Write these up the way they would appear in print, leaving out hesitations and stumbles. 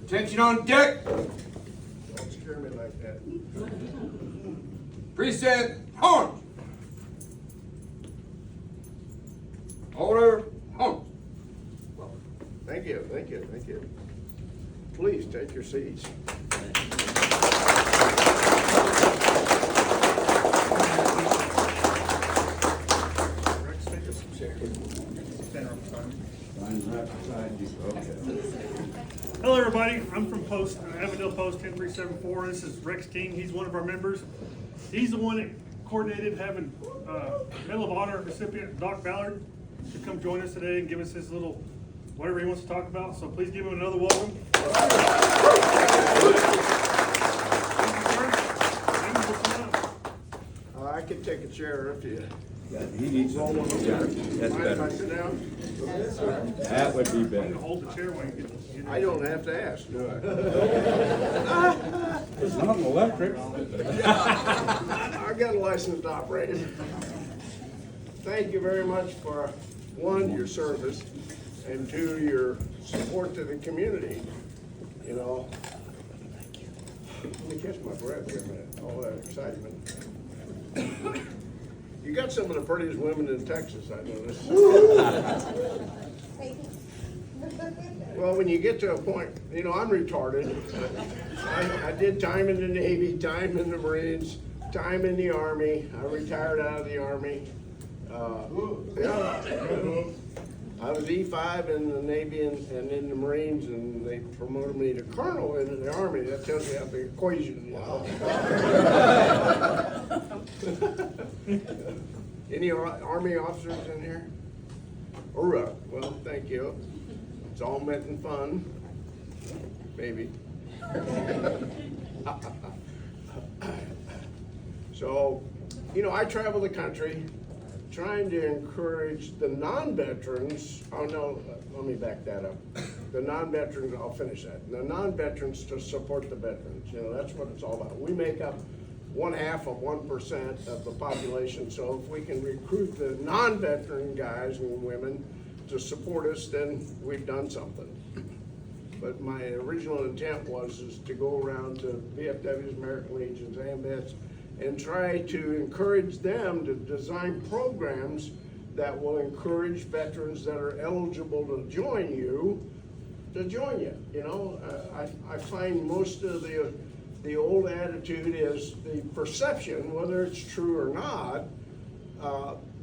Attention on deck. Don't scare me like that. Preset horn. Order horn. Thank you, thank you, thank you. Please take your seats. Rex, take us some chairs. Stand up beside me. Hello everybody, I'm from Avondale Post 10374. This is Rex King. He's one of our members. He's the one that coordinated having Medal of Honor recipient Doc Ballard to come join us today and give us his little whatever he wants to talk about. So please give him another welcome. I can take a chair if you. He needs roll one over. That's Mind if I better. sit down? That would be You better. can hold the chair while you get I don't have to ask, do I? It's not electric. I got a license to operate. Thank you very much for, one, your service, and two, your support to the community. You know, let me catch my breath here a minute, all that excitement. You got some of the prettiest women in Texas, I noticed. Well, when you get to a point, you know, I'm retarded. I did time in the Navy, time in the Marines, time in the Army. I retired out of the Army. Yeah. I was E5 in the Navy and in the Marines, and they promoted me to Colonel in the Army. That tells you how the equation, you know. Any Army officers in here? Hoorah. Well, thank you. It's all meant in fun. Maybe. So, you know, I travel the country trying to encourage the non-veterans, oh no, let me back that up. The non-veterans, I'll finish that. The non-veterans to support the veterans. You know, that's what it's all about. We make up 0.5% of the population, so if we can recruit the non-veteran guys and women to support us, then we've done something. But my original intent was to go around to VFWs, American Legions, AMVETS, and try to encourage them to design programs that will encourage veterans that are eligible to join you, to join you. You know, I find most of the old attitude is the perception, whether it's true or not,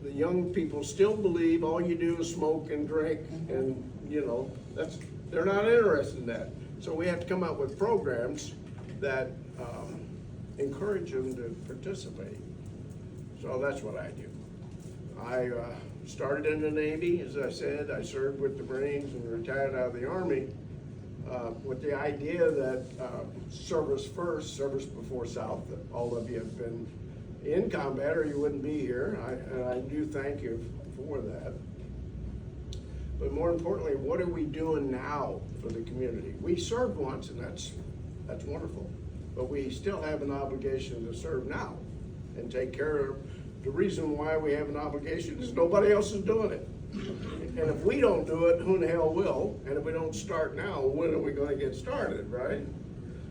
the young people still believe all you do is smoke and drink, and you know, they're not interested in that. So we have to come up with programs that encourage them to participate. So that's what I do. I started in the Navy, as I said. I served with the Marines and retired out of the Army with the idea that service first, service before South. That all of you have been in combat or you wouldn't be here. And I do thank you for that. But more importantly, what are we doing now for the community? We served once, and that's wonderful. But we still have an obligation to serve now and take care of. The reason why we have an obligation is nobody else is doing it. And if we don't do it, who in the hell will? And if we don't start now, when are we going to get started, right?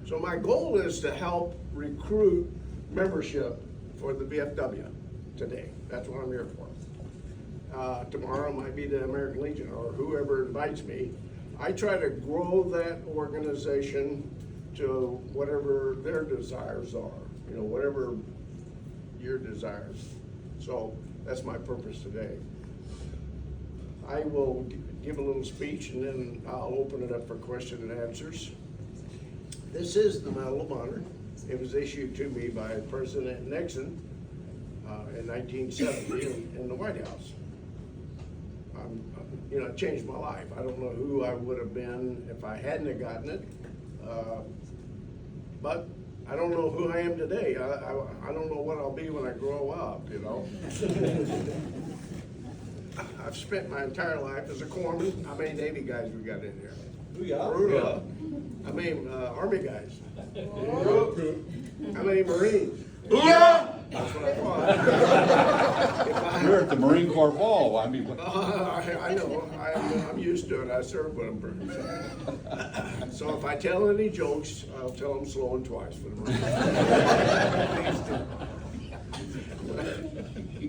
So my goal is to help recruit membership for the VFW today. That's what I'm here for. Tomorrow might be the American Legion or whoever invites me. I try to grow that organization to whatever their desires are, you know, whatever your desires. So that's my purpose today. I will give a little speech and then I'll open it up for question and answers. This is the Medal of Honor. It was issued to me by President Nixon in 1970 in the White House. You know, it changed my life. I don't know who I would have been if I hadn't have gotten it. But I don't know who I am today. I don't know what I'll be when I grow up, you know. I've spent my entire life as a corpsman. How many Navy guys we got in here? How many Army guys? How many Marines? Hoorah! That's what I thought. You're at the Marine Corps Ball, I mean, I know, I'm used to it, I served with them. So if I tell any jokes, I'll tell them slow and twice for the Marines.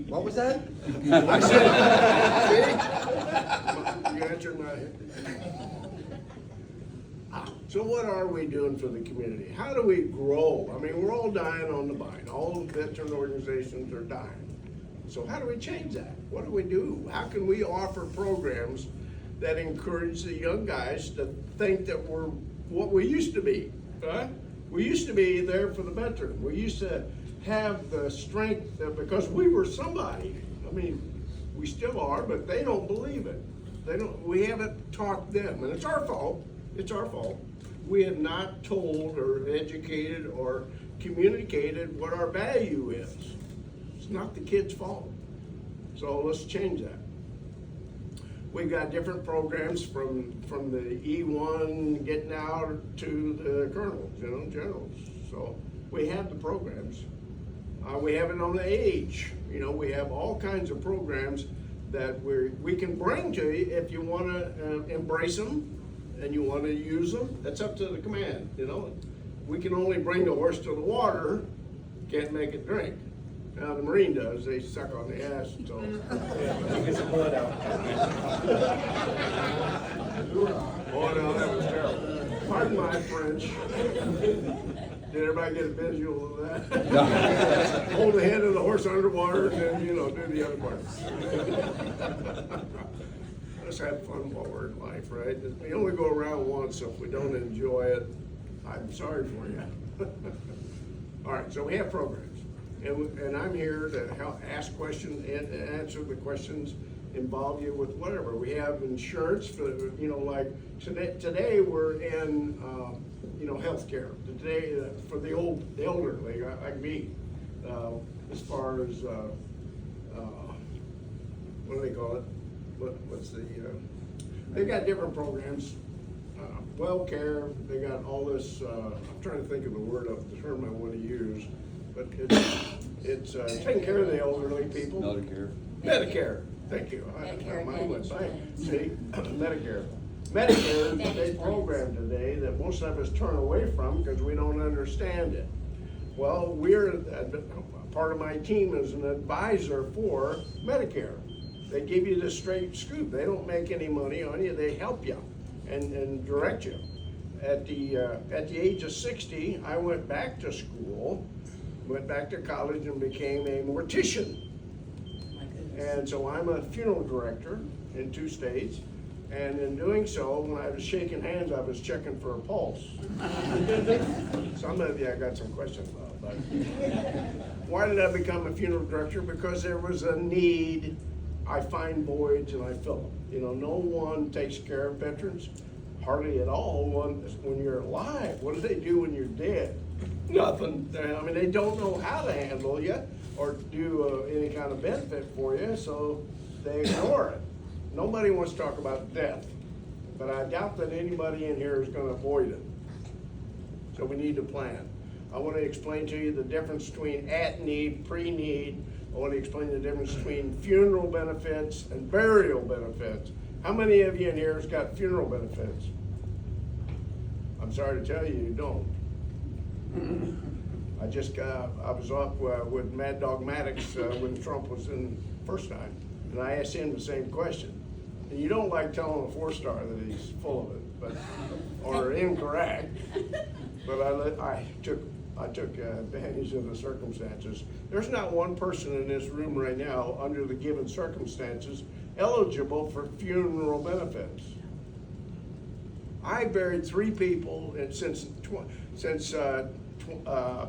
What was that? I said, see? You answered my. So what are we doing for the community? How do we grow? I mean, we're all dying on the vine. All veteran organizations are dying. So how do we change that? What do we do? How can we offer programs that encourage the young guys to think that we're what we used to be? Right? We used to be there for the veteran. We used to have the strength because we were somebody. I mean, we still are, but they don't believe it. They don't. We haven't taught them, and it's our fault. It's our fault. We have not told or educated or communicated what our value is. It's not the kid's fault. So let's change that. We've got different programs from the E1 getting out to the colonels, generals. So we have the programs. We have it on the age. We have all kinds of programs that we can bring to you if you want to embrace them and you want to use them. That's up to the command. We can only bring the horse to the water, can't make it drink. Now the Marine does, they suck on the ass until he gets the blood out. Oh no, that was terrible. Pardon my French. Did everybody get a visual of that? Hold the head of the horse underwater and then, do the other part. Let's have fun while we're in life, right? We only go around once, so if we don't enjoy it, I'm sorry for you. All right, so we have programs. And I'm here to help ask questions and answer the questions, involve you with whatever. We have insurance for, like today we're in, healthcare. Today for the elderly, like me, as far as what do they call it? What's the? They've got different programs. Well care. They got all this. I'm trying to think of the word of the term I want to use. But it's taking care of the elderly people. Medicare. Thank you. Mine went blank. See, Medicare. Medicare is a big program today that most of us turn away from because we don't understand it. Well, part of my team is an advisor for Medicare. They give you the straight scoop. They don't make any money on you. They help you and direct you. At the age of 60, I went back to school. Went back to college and became a mortician. And so I'm a funeral director in 2 states. And in doing so, when I was shaking hands, I was checking for a pulse. Some of you I got some questions about. But why did I become a funeral director? Because there was a need. I find voids and I fill them. No one takes care of veterans, hardly at all when you're alive. What do they do when you're dead? Nothing. I mean, they don't know how to handle you or do any kind of benefit for you, so they ignore it. Nobody wants to talk about death, but I doubt that anybody in here is going to avoid it. So we need to plan. I want to explain to you the difference between at-need, pre-need. I want to explain the difference between funeral benefits and burial benefits. How many of you in here has got funeral benefits? I'm sorry to tell you, you don't. I was up with Mad Dog Maddox when Trump was in first time, and I asked him the same question. And you don't like telling a 4-star that he's full of it, or incorrect. But I took advantage of the circumstances. There's not one person in this room right now under the given circumstances eligible for funeral benefits. I buried 3 people since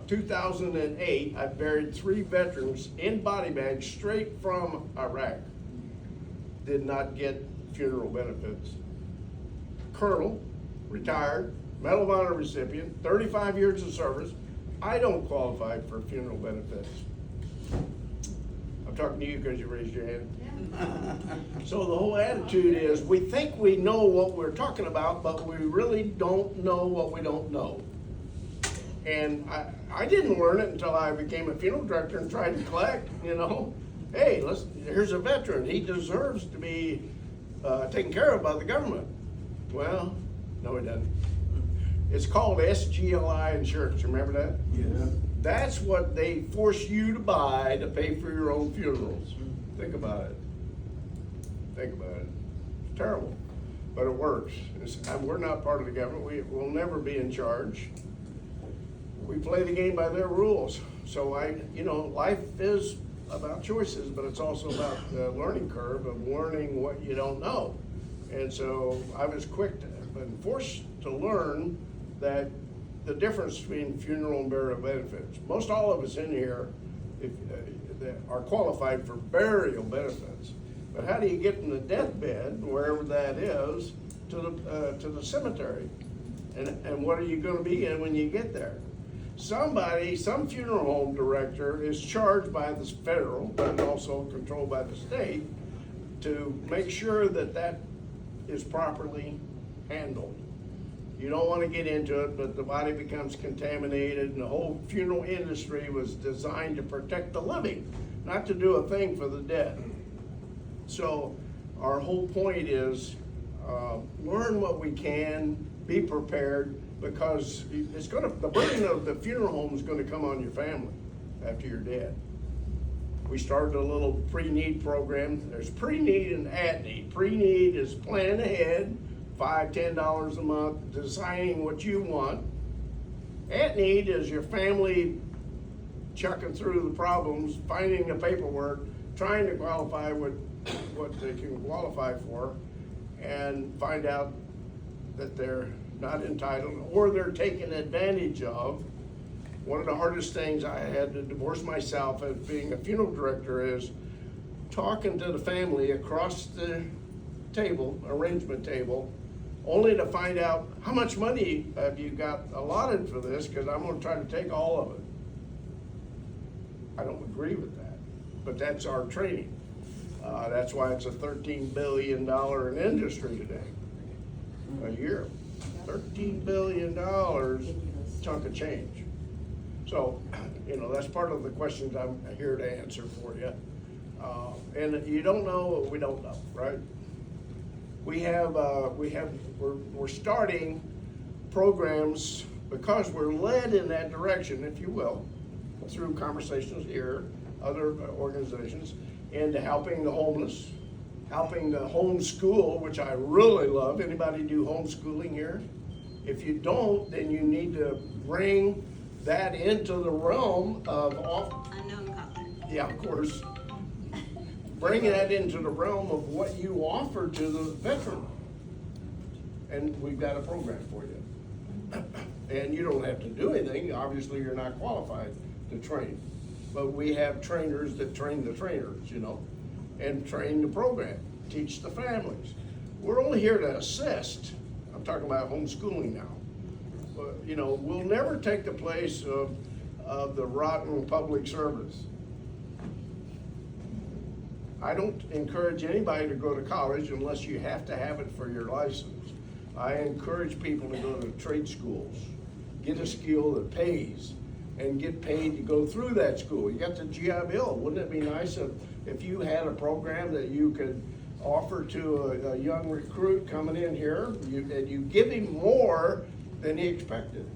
2008. I've buried 3 veterans in body bags straight from Iraq. Did not get funeral benefits. Colonel, retired, Medal of Honor recipient, 35 years of service. I don't qualify for funeral benefits. I'm talking to you because you raised your hand. So the whole attitude is we think we know what we're talking about, but we really don't know what we don't know. And I didn't learn it until I became a funeral director and tried to collect, you know. Hey, here's a veteran, he deserves to be taken care of by the government. Well, no he doesn't. It's called SGLI insurance, remember that? Yeah. That's what they force you to buy to pay for your own funerals. Think about it. Think about it. It's terrible, but it works. We're not part of the government. We'll never be in charge. We play the game by their rules. So life is about choices, but it's also about the learning curve of learning what you don't know. And so I was forced to learn that the difference between funeral and burial benefits. Most all of us in here that are qualified for burial benefits. But how do you get from the deathbed, wherever that is, to the cemetery? And what are you going to be in when you get there? Some funeral home director is charged by the federal, but also controlled by the state, to make sure that is properly handled. You don't want to get into it, but the body becomes contaminated, and the whole funeral industry was designed to protect the living, not to do a thing for the dead. So our whole point is learn what we can, be prepared, because the burden of the funeral home is going to come on your family after you're dead. We started a little pre-need program. There's pre-need and at-need. Pre-need is planning ahead, $5, $10 a month, designing what you want. At-need is your family chucking through the problems, finding the paperwork, trying to qualify what they can qualify for, and find out that they're not entitled or they're taken advantage of. One of the hardest things I had to divorce myself as being a funeral director is talking to the family across the table, arrangement table, only to find out how much money have you got allotted for this, because I'm going to try to take all of it. I don't agree with that, but that's our training. That's why it's a $13 billion industry today, a year. $13 billion chunk of change. So, that's part of the questions I'm here to answer for you. And you don't know what we don't know, right? We're starting programs because we're led in that direction, if you will, through conversations here, other organizations, into helping the homeless, helping the homeschool, which I really love. Anybody do homeschooling here? If you don't, then you need to bring that into the realm of Unknown caller. yeah, of course. Bring that into the realm of what you offer to the veteran. And we've got a program for you. And you don't have to do anything. Obviously, you're not qualified to train. But we have trainers that train the trainers, and train the program, teach the families. We're only here to assist. I'm talking about homeschooling now. We'll never take the place of the rotten public service. I don't encourage anybody to go to college unless you have to have it for your license. I encourage people to go to trade schools, get a skill that pays, and get paid to go through that school. You got the GI Bill. Wouldn't it be nice if you had a program that you could offer to a young recruit coming in here, and you give him more than he expected?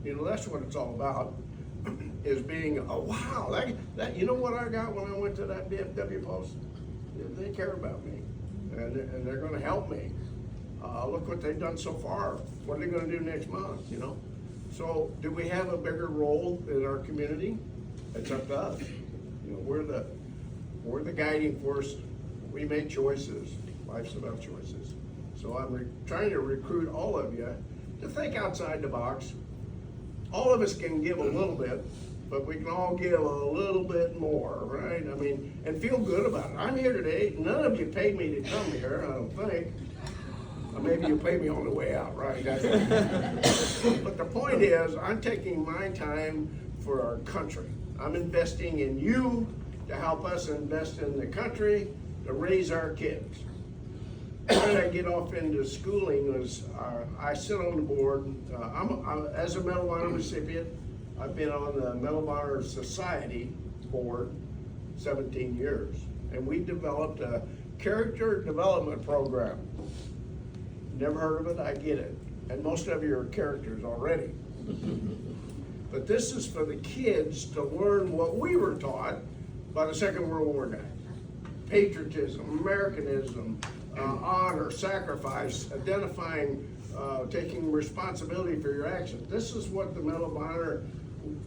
That's what it's all about, is being, wow, that you know what I got when I went to that VFW post? They care about me, and they're gonna help me. Look what they've done so far. What are they gonna do next month, So do we have a bigger role in our community? It's up to us. We're the guiding force. We make choices. Life's about choices. So I'm trying to recruit all of you to think outside the box. All of us can give a little bit, but we can all give a little bit more, right? And feel good about it. I'm here today. None of you paid me to come here, I don't think. Or maybe you'll pay me on the way out, right? But the point is, I'm taking my time for our country. I'm investing in you to help us invest in the country, to raise our kids. how did I get off into schooling was, I sit on the board, as a Medal of Honor recipient, I've been on the Medal of Honor Society board 17 years. And we developed a character development program. Never heard of it, I get it. And most of you are characters already. But this is for the kids to learn what we were taught by the Second World War guy. Patriotism, Americanism, honor, sacrifice, identifying, taking responsibility for your actions. This is what the Medal of Honor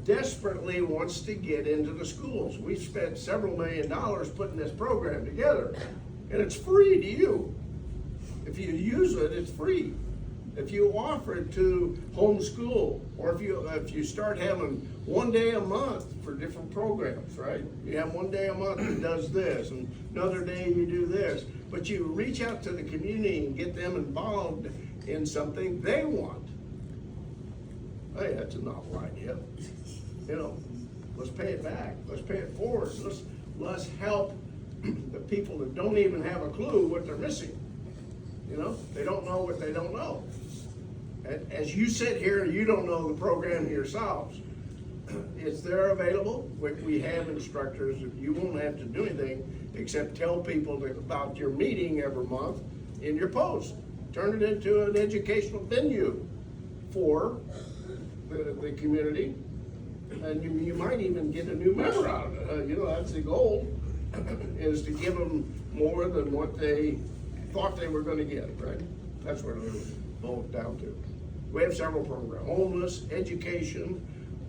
desperately wants to get into the schools. We've spent several $1 million putting this program together, and it's free to you. If you use it, it's free. If you offer it to homeschool, or if you start having one day a month for different programs, right? You have one day a month that does this, and another day you do this. But you reach out to the community and get them involved in something they want. Hey, that's a novel idea. You know, let's pay it back. Let's pay it forward. Let's help the people that don't even have a clue what they're missing. You know, they don't know what they don't know. And as you sit here, you don't know the program yourselves. It's there available. We have instructors. You won't have to do anything except tell people about your meeting every month in your post. Turn it into an educational venue for the community. And you might even get a new member out of it. You know, that's the goal, is to give them more than what they thought they were going to get, right? That's what it boils down to. We have several programs: homeless, education,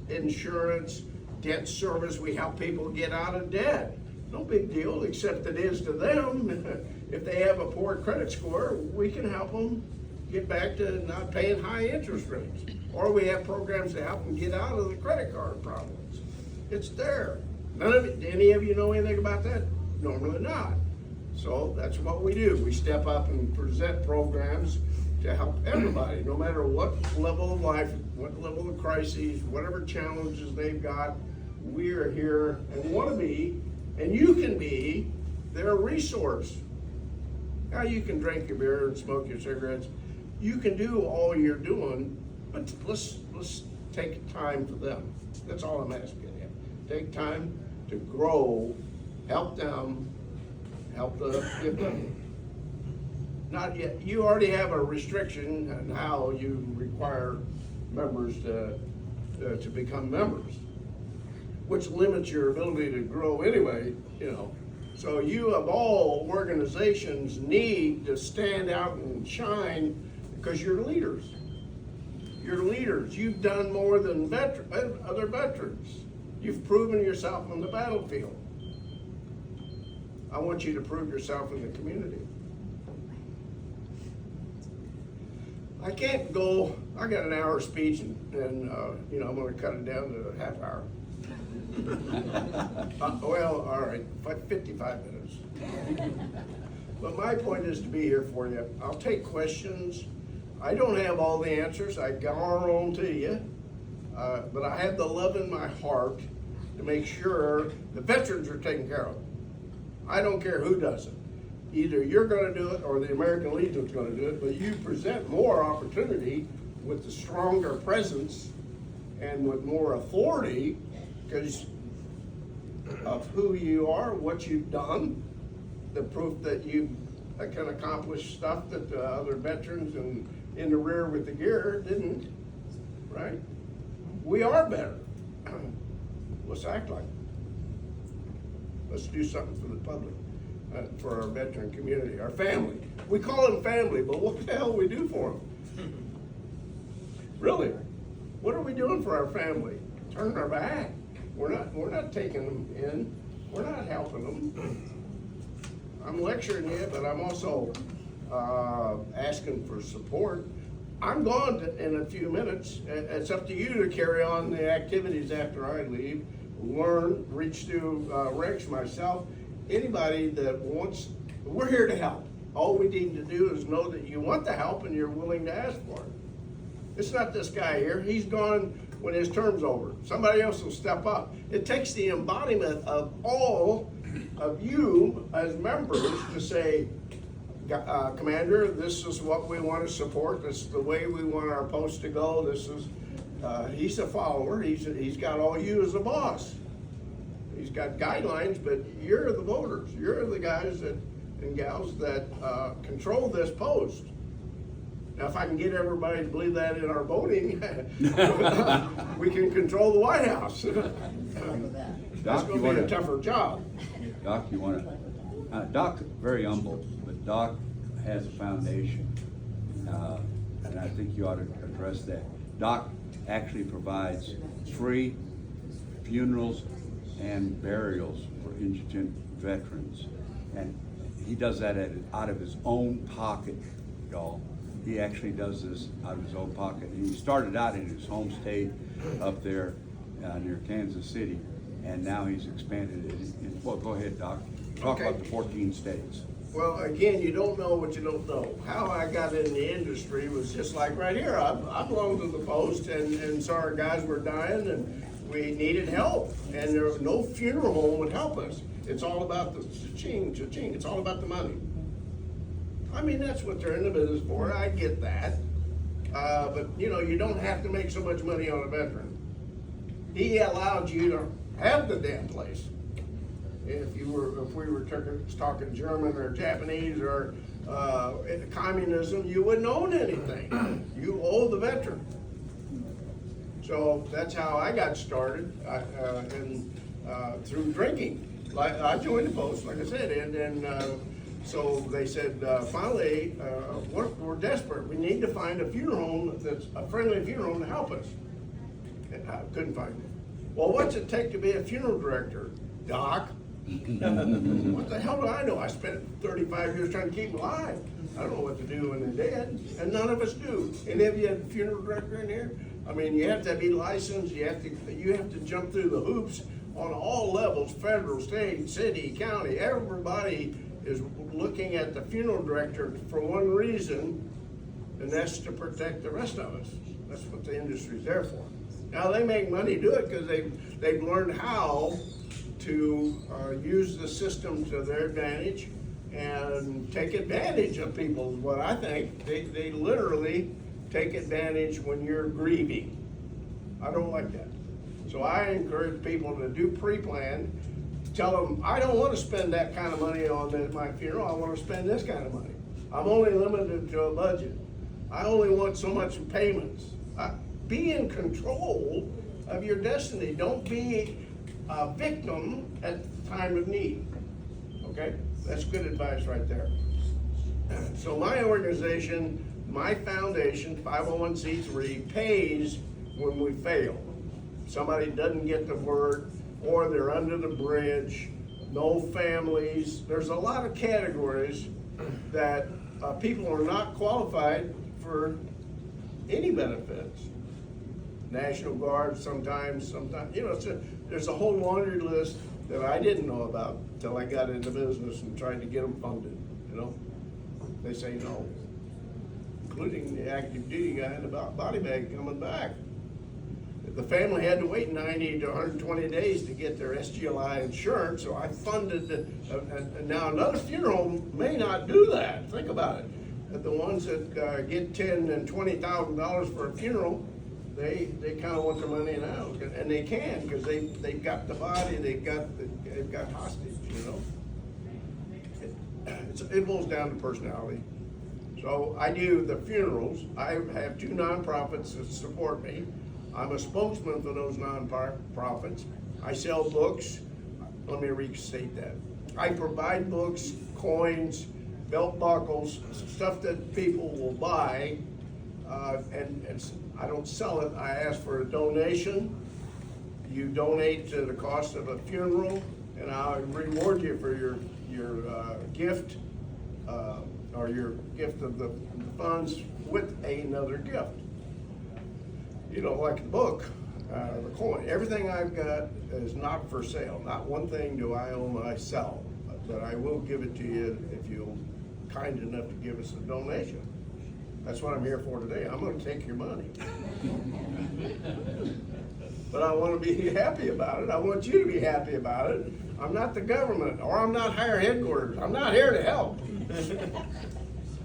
insurance, debt service. We help people get out of debt. No big deal, except it is to them. If they have a poor credit score, we can help them get back to not paying high interest rates. Or we have programs to help them get out of the credit card problems. It's there. None of it, any of you know anything about that? Normally not. So that's what we do. We step up and present programs to help everybody, no matter what level of life, what level of crises, whatever challenges they've got. We are here and want to be, and you can be their resource. Now you can drink your beer and smoke your cigarettes. You can do all you're doing, but let's take time for them. That's all I'm asking you. Take time to grow, help them, help give them. Not yet. You already have a restriction on how you require members to become members, which limits your ability to grow anyway, you know. So you, of all organizations, need to stand out and shine because you're leaders. You're leaders. You've done more than other veterans. You've proven yourself on the battlefield. I want you to prove yourself in the community. I can't go, I got an hour speech and you know, I'm gonna cut it down to a half hour. Well, all right, 55 minutes. But my point is to be here for you. I'll take questions. I don't have all the answers. I garner on to you. But I have the love in my heart to make sure the veterans are taken care of. I don't care who does it. Either you're going to do it or the American Legion's going to do it, but you present more opportunity with the stronger presence and with more authority because of who you are, what you've done, the proof that you can accomplish stuff that the other veterans and in the rear with the gear didn't, right? We are better. Let's act like it. Let's do something for the public, for our veteran community, our family. We call them family, but what the hell do we do for them? Really? What are we doing for our family? Turning our back. We're not taking them in. We're not helping them. I'm lecturing you, but I'm also asking for support. I'm gone in a few minutes. It's up to you to carry on the activities after I leave. Learn, reach through Rex, myself, anybody that wants. We're here to help. All we need to do is know that you want the help and you're willing to ask for it. It's not this guy here. He's gone when his term's over. Somebody else will step up. It takes the embodiment of all of you as members to say, Commander, this is what we want to support, this is the way we want our post to go, this is, he's a follower, he's got all you as a boss. He's got guidelines, but you're the voters, you're the guys that, and gals that, control this post. Now, if I can get everybody to believe that in our voting, we can control the White House. That's Doc, gonna be a tougher job. Doc, you wanna, Doc's very humble, but Doc has a foundation, and I think you ought to address that. Doc actually provides free funerals and burials for indigent veterans, and he does that out of his own pocket, y'all. He actually does this out of his own pocket. He started out in his home state up there near Kansas City, and now he's expanded it. Well, go ahead, Doc. Talk Okay. about the 14 states. Well, again, you don't know what you don't know. How I got in the industry was just like right here. I belonged to the post, and so our guys were dying, and we needed help, and there was no funeral home would help us. It's all about the cha-ching, cha-ching. It's all about the money. I mean, that's what they're in the business for. I get that. But you know, you don't have to make so much money on a veteran. He allowed you to have the damn place. If we were talking German or Japanese or communism, you wouldn't own anything. You owe the veteran. So that's how I got started, through drinking. Like I joined the post, like I said, and so they said, finally, we're desperate. We need to find a funeral home that's a friendly funeral home to help us. And I couldn't find it. Well, what's it take to be a funeral director, Doc? What the hell do I know? I spent 35 years trying to keep them alive. I don't know what to do when they're dead, and none of us do. Any of you have a funeral director in here? I mean, you have to be licensed. You have to jump through the hoops on all levels: federal, state, city, county. Everybody is looking at the funeral director for one reason, and that's to protect the rest of us. That's what the industry's there for. Now they make money do it because they've learned how to use the system to their advantage and take advantage of people. What I think they literally take advantage when you're grieving. I don't like that. So I encourage people to do pre-plan. Tell them, I don't want to spend that kind of money on my funeral. I want to spend this kind of money. I'm only limited to a budget. I only want so much in payments. Be in control of your destiny. Don't be a victim at the time of need. Okay? That's good advice right there. So my organization, my foundation, 501c3, pays when we fail. Somebody doesn't get the word, or they're under the bridge, no families. There's a lot of categories that people are not qualified for any benefits. National Guard sometimes, you know, there's a whole laundry list that I didn't know about until I got into business and tried to get them funded, you know. They say no, including the active duty guy in the body bag coming back. The family had to wait 90 to 120 days to get their SGLI insurance, so I funded it. And now another funeral home may not do that. Think about it. The ones that get $10,000 and $20,000 for a funeral, they kind of want their money now, and they can because they've got the body, they've got hostage, you know. It boils down to personality. So I do the funerals. I have 2 nonprofits that support me. I'm a spokesman for those nonprofits. I sell books. Let me restate that. I provide books, coins, belt buckles, stuff that people will buy, and I don't sell it. I ask for a donation. You donate to the cost of a funeral, and I'll reward you for your gift, or your gift of the funds with another gift. You know, like the book, the coin, everything I've got is not for sale. Not one thing do I own I sell, but I will give it to you if you're kind enough to give us a donation. That's what I'm here for today. I'm gonna take your money. But I wanna be happy about it. I want you to be happy about it. I'm not the government, or I'm not higher headquarters. I'm not here to help.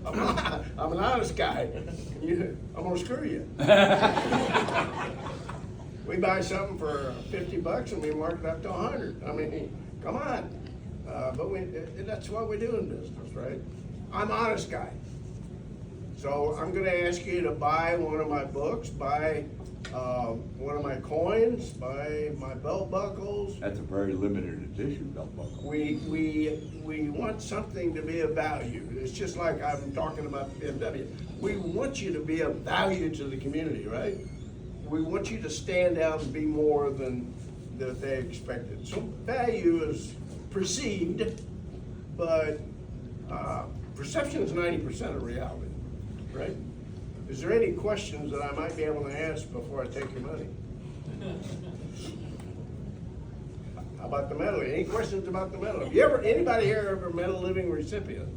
I'm an honest guy. I'm gonna screw you. We buy something for $50 and we mark it up to 100. I mean, come on. But that's what we do in business, right? I'm an honest guy. So I'm gonna ask you to buy one of my books, buy one of my coins, buy my belt buckles. That's a very limited edition belt buckle. We want something to be of value. It's just like I'm talking about the VFW. We want you to be of value to the community, right? We want you to stand out and be more than that they expected. So value is perceived, but perception is 90% of reality, right? Is there any questions that I might be able to ask before I take your money? How about the medal? Any questions about the medal? Have you ever, anybody here ever met a living recipient?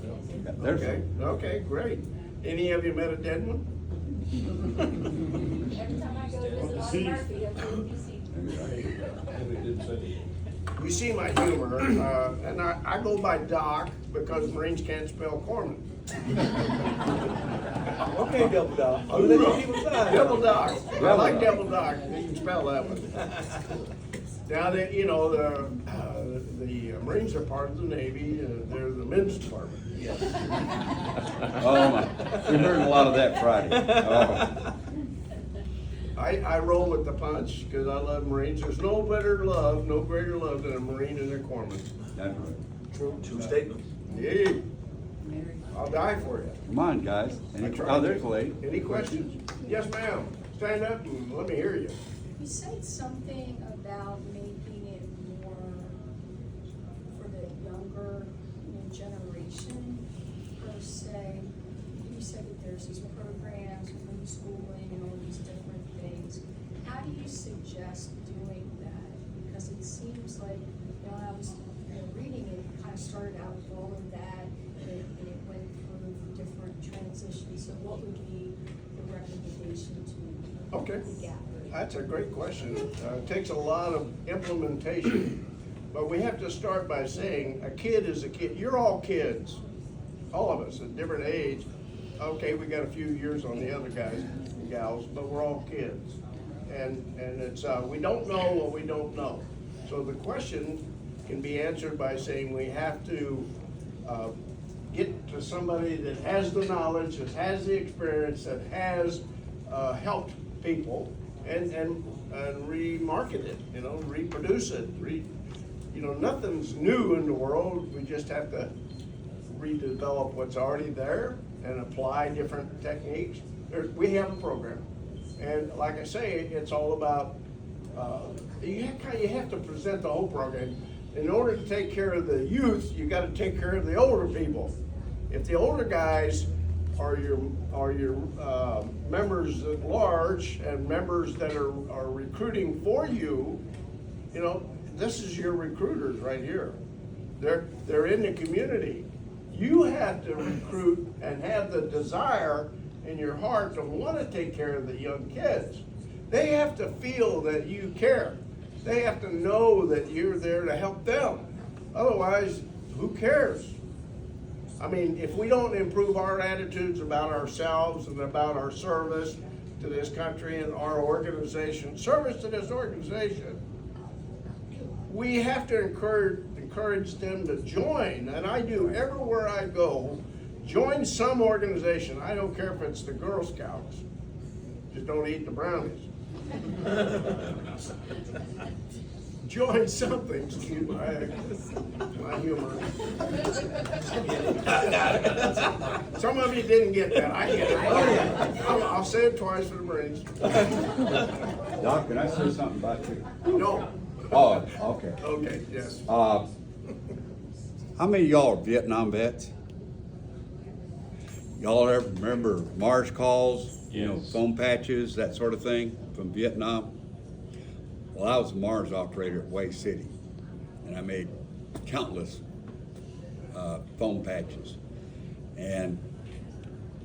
Yeah, there's Okay, okay, great. Any of you met a dead one? Every time I go to visit Audie Murphy, that's what you see. You see my humor, and I go by Doc because Marines can't spell corpsman. Okay, Double Doc. I'll let you people decide. Double Doc. I like Double Doc. You can spell that one. Now that you know the Marines are part of the Navy, they're the men's department. Oh my, we heard a lot of that Friday. Oh. I roll with the punch because I love Marines. There's no better love, no greater love than a Marine and a corpsman. That's right. True statement. Yeah, I'll die for you. Come on, guys. Oh, there's a lady. Any questions? Yes, ma'am. Stand up and let me hear you. You said something about making it more for the younger generation, per se. You said that there's these programs, homeschooling, and all these different things. How do you suggest doing that? Because it seems like, I was reading it, kind of started out with all of that, and it went through different transitions. So what would be the recommendation to Okay. gather? That's a great question. It takes a lot of implementation, but we have to start by saying a kid is a kid. You're all kids, all of us at different age. Okay, we got a few years on the other guys and gals, but we're all kids. And it's, we don't know what we don't know. So the question can be answered by saying we have to get to somebody that has the knowledge, that has the experience, that has helped people and remarket it, reproduce it. Nothing's new in the world. We just have to redevelop what's already there and apply different techniques. We have a program. And like I say, it's all about, you have to present the whole program. In order to take care of the youth, you got to take care of the older people. If the older guys are your members at large and members that are recruiting for you, this is your recruiters right here. They're in the community. You have to recruit and have the desire in your heart to want to take care of the young kids. They have to feel that you care. They have to know that you're there to help them. Otherwise, who cares? I mean, if we don't improve our attitudes about ourselves and about our service to this country and our organization, service to this organization, we have to encourage them to join. And I do everywhere I go, join some organization. I don't care if it's the Girl Scouts. Just don't eat the brownies. Join something. Excuse my humor. Some of you didn't get that. I get it. I'll say it twice for the Marines. Doc, can I say something about you? No. Oh, okay. Okay, yes. How many of y'all are Vietnam vets? Y'all ever remember Mars calls, foam patches, that sort of thing from Vietnam? Well, I was a Mars operator at Way City, and I made countless foam patches. And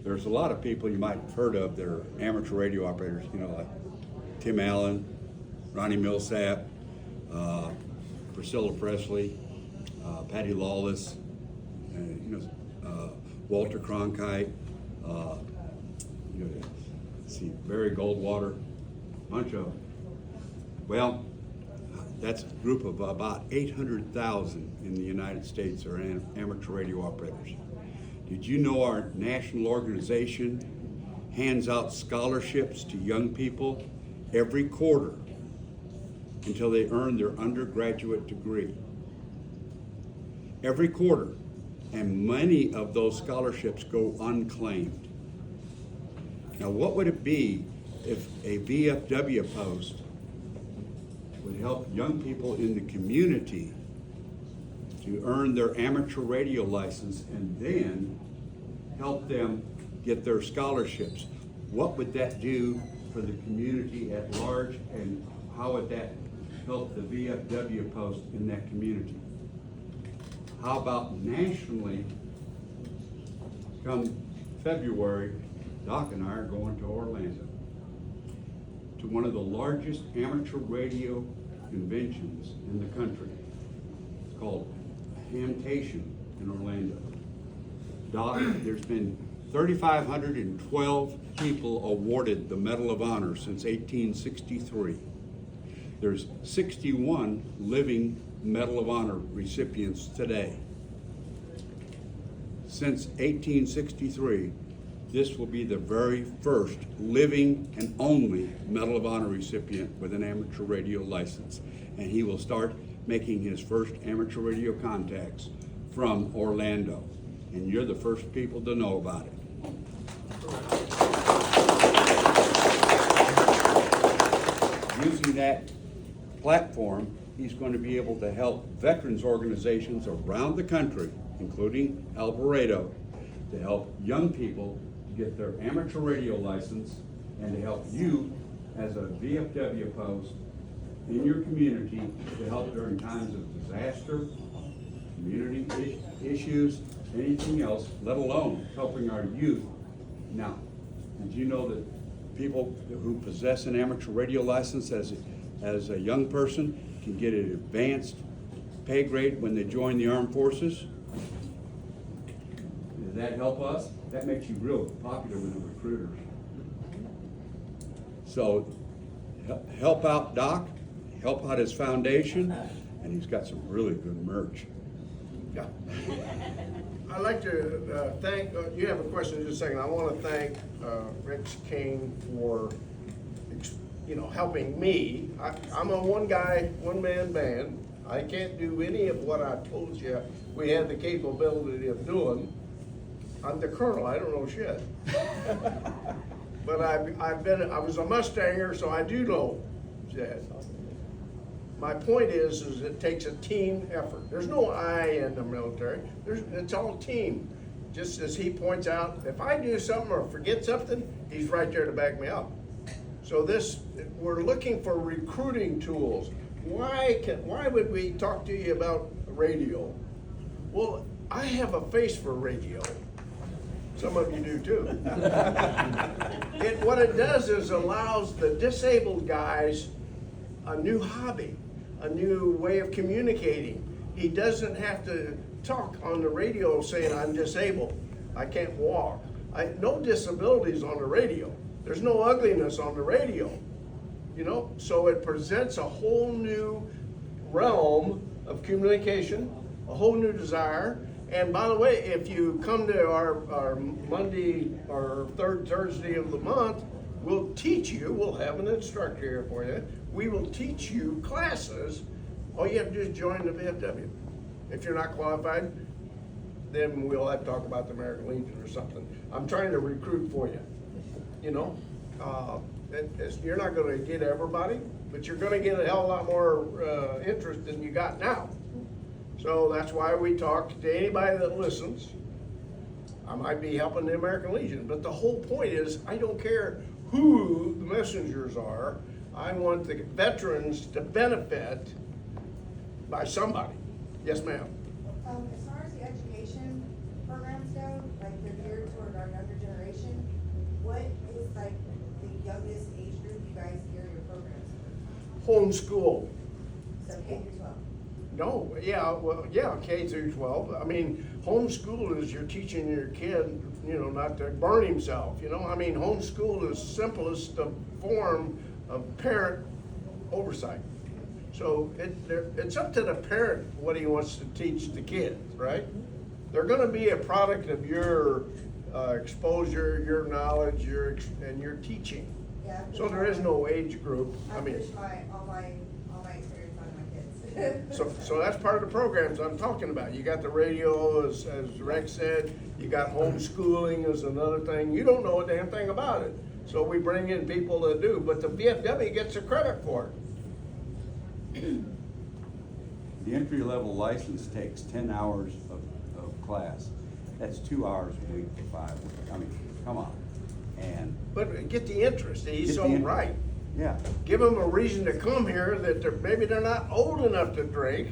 there's a lot of people you might have heard of that are amateur radio operators, like Tim Allen, Ronnie Millsap, Priscilla Presley, Patty Lawless, Walter Cronkite, let's see, Barry Goldwater, bunch of them. Well, that's a group of about 800,000 in the United States are amateur radio operators. Did you know our national organization hands out scholarships to young people every quarter until they earn their undergraduate degree? Every quarter. And many of those scholarships go unclaimed. Now, what would it be if a VFW post would help young people in the community to earn their amateur radio license and then help them get their scholarships? What would that do for the community at large, and how would that help the VFW post in that community? How about nationally, come February, Doc and I are going to Orlando to one of the largest amateur radio conventions in the country. It's called Hamtation in Orlando. Doc, there's been 3,512 people awarded the Medal of Honor since 1863. There's 61 living Medal of Honor recipients today. Since 1863, this will be the very first living and only Medal of Honor recipient with an amateur radio license. And he will start making his first amateur radio contacts from Orlando. And you're the first people to know about it. Using that platform, he's going to be able to help veterans organizations around the country, including Alvarado, to help young people get their amateur radio license and to help you as a VFW post in your community to help during times of disaster, community issues, anything else, let alone helping our youth. Now, did you know that people who possess an amateur radio license as a young person can get an advanced pay grade when they join the armed forces? Does that help us? That makes you real popular with the recruiters. So help out Doc, help out his foundation, and he's got some really good merch. Yeah. I'd like to thank, you have a question in just a second. I want to thank Rick King for, helping me. I'm a one-man band. I can't do any of what I told you we had the capability of doing. I'm the colonel, I don't know shit. But I was a Mustanger, so I do know that. My point is it takes a team effort. There's no I in the military. It's all team. Just as he points out, if I do something or forget something, he's right there to back me up. So we're looking for recruiting tools. Why would we talk to you about radio? Well, I have a face for radio. Some of you do too. What it does is allows the disabled guys a new hobby, a new way of communicating. He doesn't have to talk on the radio saying, I'm disabled, I can't walk. No disabilities on the radio. There's no ugliness on the radio. So it presents a whole new realm of communication, a whole new desire. And by the way, if you come to our Monday or third Thursday of the month, we'll teach you, we'll have an instructor here for you. We will teach you classes. All you have to do is join the VFW. If you're not qualified, then we'll have to talk about the American Legion or something. I'm trying to recruit for you. You're not going to get everybody, but you're going to get a hell of a lot more interest than you got now. So that's why we talk to anybody that listens. I might be helping the American Legion, but the whole point is I don't care who the messengers are. I want the veterans to benefit by somebody. Yes, ma'am. As far as the education programs go, like they're geared toward our younger generation, what is like the youngest age group you guys gear your programs for? Homeschool. So K through 12. No, yeah, well, yeah, K through 12. I mean, homeschool is you're teaching your kid, you know, not to burn himself, you know? I mean, homeschool is simplest of form of parent oversight. So it's up to the parent what he wants to teach the kids, right? They're gonna be a product of your exposure, your knowledge, and your teaching. Yeah, So there is no age group. I I mean, push all my experience on my kids. so that's part of the programs I'm talking about. You got the radio, as Rex said, you got homeschooling is another thing. You don't know a damn thing about it. So we bring in people that do, but the VFW gets the credit for it. The entry-level license takes 10 hours of class. That's 2 hours a week for 5 weeks. I mean, come on. And But get the interest, he's Get so the interest. right. yeah, Give them a reason to come here that maybe they're not old enough to drink.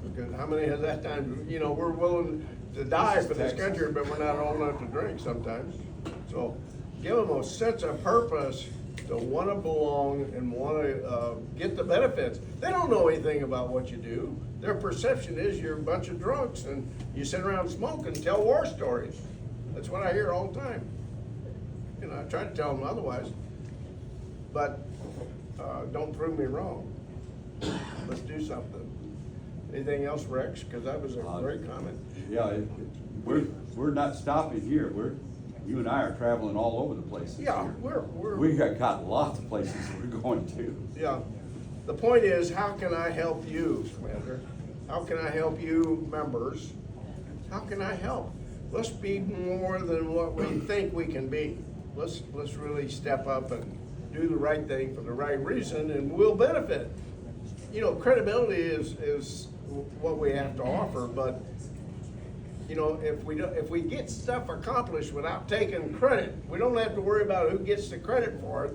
Because how many has that time, you know, we're willing to die for this country, but we're not old enough to drink sometimes. So give them a sense of purpose to want to belong and want to get the benefits. They don't know anything about what you do. Their perception is you're a bunch of drunks and you sit around smoking and tell war stories. That's what I hear all the time. You know, I try to tell them otherwise, but don't prove me wrong. Let's do something. Anything else, Rex? Because that was a great comment. yeah, we're not stopping here. You and I are traveling all over the place this Yeah, year. we We got lots of places we're going to. yeah. The point is, how can I help you, Commander? How can I help you, members? How can I help? Let's be more than what we think we can be. Let's really step up and do the right thing for the right reason, and we'll benefit. You know, credibility is what we have to offer, but you know, if we get stuff accomplished without taking credit, we don't have to worry about who gets the credit for it,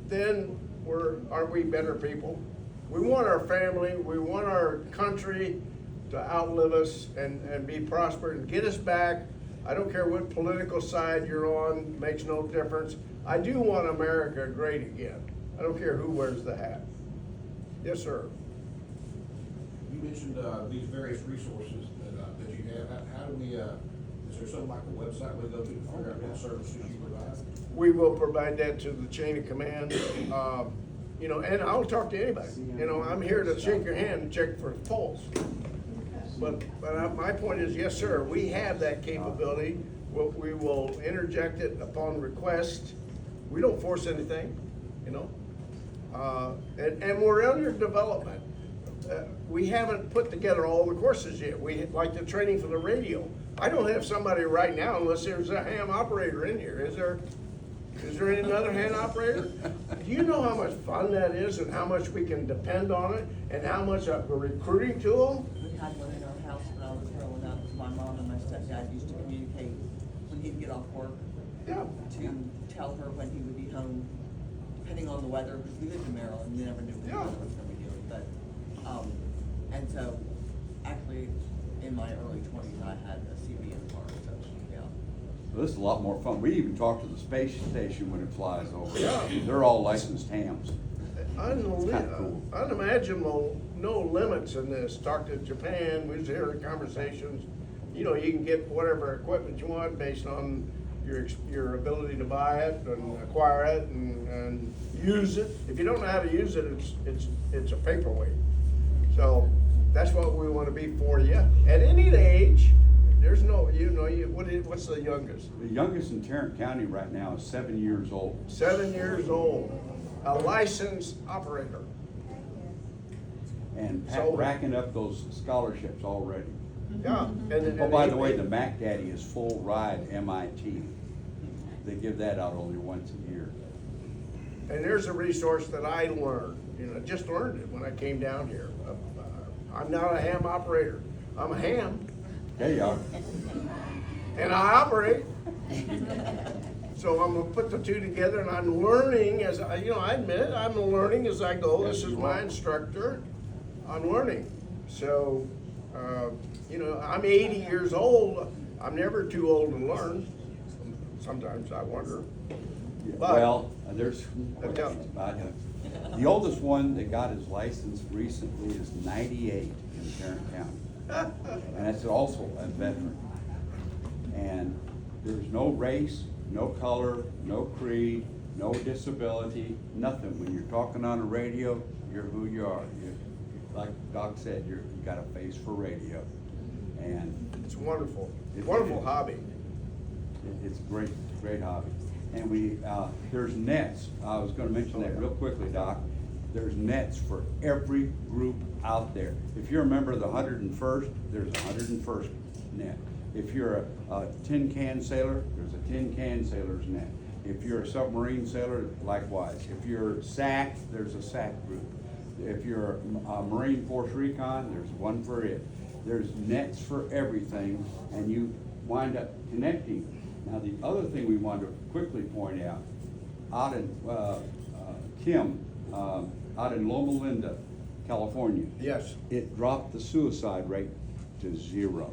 then aren't we better people? We want our family, we want our country to outlive us and be prosperous and get us back. I don't care what political side you're on, makes no difference. I do want America great again. I don't care who wears the hat. Yes, sir. You mentioned these various resources that you have. How do we, is there something like a website we go to figure out what services you provide? We will provide that to the chain of command. You know, and I'll talk to anybody. You know, I'm here to shake your hand and check for pulse. But my point is, yes, sir, we have that capability. We will interject it upon request. We don't force anything, you know. And we're under development. We haven't put together all the courses yet. Like the training for the radio. I don't have somebody right now unless there's a ham operator in here. Is there any other ham operator? Do you know how much fun that is and how much we can depend on it and how much of a recruiting tool? We had one in our house when I was growing up. My mom and my stepdad used to communicate when he'd get off work Yeah. to tell her when he would be home, depending on the weather, because we lived in Maryland, we never knew when the Yeah. weather was gonna be doing. But, and so, actually, in my early 20s, I had a CB in the car, so, yeah. So this is a lot more fun. We even talk to the space station when it flies over. Yeah. They're all licensed hams. kinda cool. Unimaginable, no limits in this. Talk to Japan, we was hearing conversations. You know, you can get whatever equipment you want based on your ability to buy it and acquire it and use it. If you don't know how to use it, it's a paperweight. So that's what we want to be for you. At any age, there's no, what's the youngest? The youngest in Tarrant County right now is 7 years old. 7 years old, a licensed operator. And So- racking up those scholarships already. Yeah. Oh, by the way, the Mac Daddy is full ride MIT. They give that out only once a year. And there's a resource that I learned, just learned it when I came down here. I'm not a ham operator. I'm a ham, There you are. and I operate. So I'm gonna put the two together, and I'm learning as I admit it, I'm learning as I go. This is my instructor. I'm learning. So, I'm 80 years old. I'm never too old to learn. Sometimes I wonder. But- Well, there's, Okay. the oldest one that got his license recently is 98 in in Tarrant County. And that's also a veteran. And there's no race, no color, no creed, no disability, nothing. When you're talking on the radio, you're who you are. Like Doc said, you got a face for radio. And It's wonderful, It- wonderful it- hobby. it's great, great hobby. And there's nets. I was gonna mention that real quickly, Doc. There's nets for every group out there. If you're a member of the 101st, there's a 101st net. If you're a tin can sailor, there's a tin can sailor's net. If you're a submarine sailor, likewise. If you're SAC, there's a SAC group. If you're a Marine Force Recon, there's one for it. There's nets for everything, and you wind up connecting. Now, the other thing we want to quickly point out in Kim, out in Loma Linda, California. Yes. It dropped the suicide rate to 0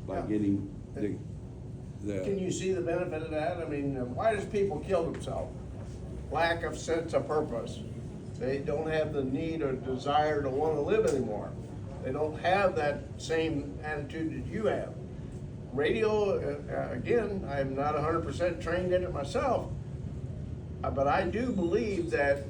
by Yeah. getting the. Can you see the benefit of that? I mean, why does people kill themselves? Lack of sense of purpose. They don't have the need or desire to want to live anymore. They don't have that same attitude that you have. Radio, again, I'm not 100% trained in it myself, but I do believe that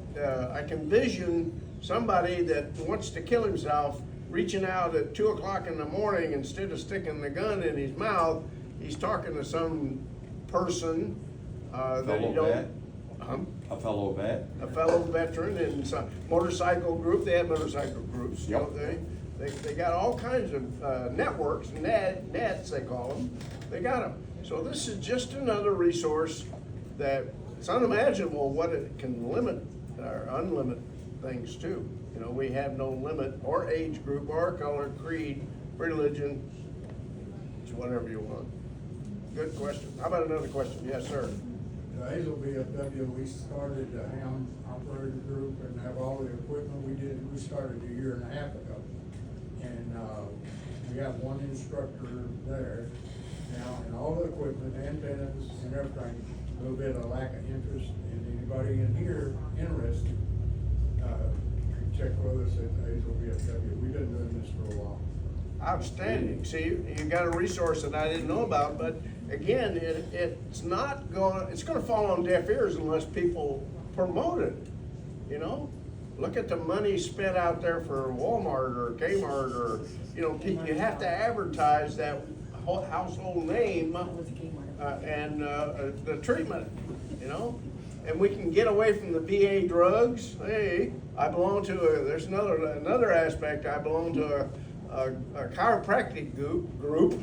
I can vision somebody that wants to kill himself reaching out at 2 o'clock in the morning. Instead of sticking the gun in his mouth, he's talking to some person that he Fellow don't. vet. A fellow vet. A fellow veteran and some motorcycle group. They have motorcycle groups. You know, Yep. they got all kinds of networks, nets they call them. They got them. So this is just another resource that it's unimaginable what it can limit or unlimit things to. You know, we have no limit or age group or color, creed, religion. It's whatever you want. Good question. How about another question? Yes, sir. Hazel VFW, we started the ham operator group and have all the equipment we started a year and a half ago. And, we have one instructor there now, and all the equipment, antennas and everything, a little bit of lack of interest, and anybody in here interested, check with us at Hazel VFW. We've been doing this for a while. Outstanding. See, you got a resource that I didn't know about, but again, it's gonna fall on deaf ears unless people promote it, you know? Look at the money spent out there for Walmart or Kmart or, you know, you have to advertise that household name and the treatment, you know? And we can get away from the VA drugs. Hey, I belong to there's another aspect. I belong to a chiropractic group,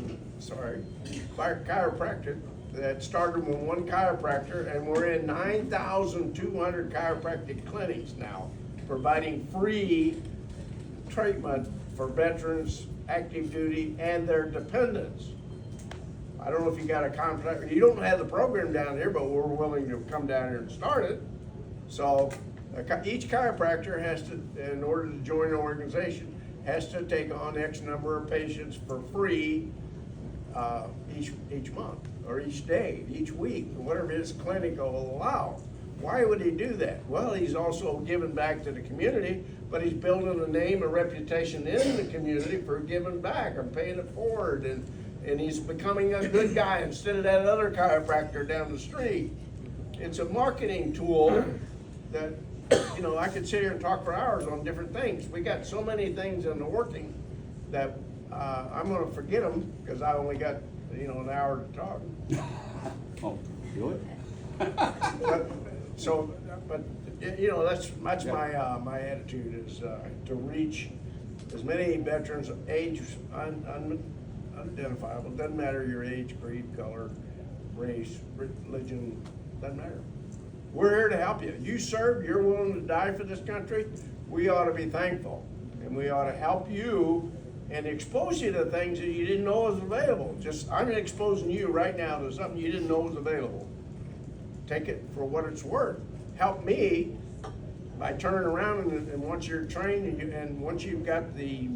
chiropractic that started with one chiropractor, and we're in 9,200 chiropractic clinics now, providing free treatment for veterans, active duty, and their dependents. I don't know if you got a contract, you don't have the program down here, but we're willing to come down here and start it. So each chiropractor has to, in order to join the organization, has to take on X number of patients for free each month, or each day, each week, whatever his clinic will allow. Why would he do that? Well, he's also giving back to the community, but he's building a name, a reputation in the community for giving back and paying it forward, and he's becoming a good guy instead of that other chiropractor down the street. It's a marketing tool that, you know, I could sit here and talk for hours on different things. We got so many things in the working that I'm gonna forget them because I only got, you know, an hour to talk. Oh, do it? But you know, that's my attitude is to reach as many veterans, age unidentifiable, doesn't matter your age, creed, color, race, religion, doesn't matter. We're here to help you. You serve, you're willing to die for this country, we ought to be thankful. And we ought to help you and expose you to things that you didn't know was available. I'm exposing you right now to something you didn't know was available. Take it for what it's worth. Help me by turning around and once you're trained and once you've got the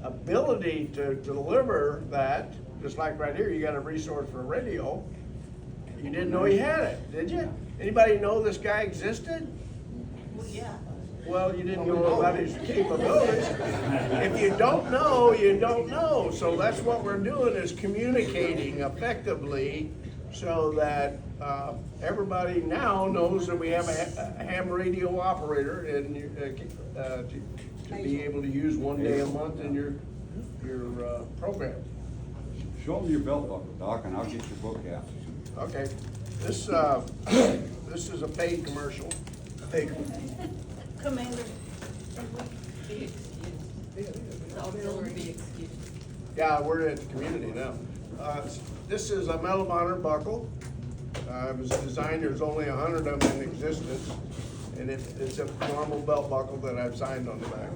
ability to deliver that, just like right here, you got a resource for radio. You didn't know you had it, did you? Anybody know this guy existed? Well, yeah. Well, you didn't know about his capabilities. If you don't know, you don't know. So that's what we're doing, is communicating effectively so that everybody now knows that we have a ham radio operator and to be able to use one day a month in your program. Show them your belt buckle, Doc, and I'll get your book out. Okay, this is a paid commercial. Commander, be excused. Auxiliary be excused. Yeah, we're at the community now. This is a Medal of Honor buckle. It was designed, there's only 100 of them in existence, and it's a normal belt buckle that I've signed on the back.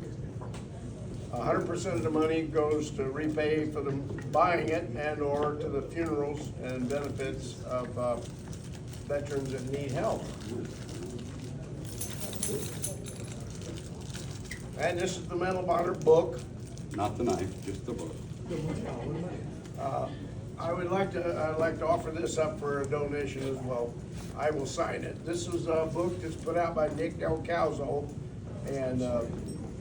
100% of the money goes to repay for them buying it and/or to the funerals and benefits of veterans that need help. And this is the Medal of Honor book. Not the knife, just the book. I'd like to offer this up for a donation as well. I will sign it. This is a book that's put out by Nick Del Calzo, and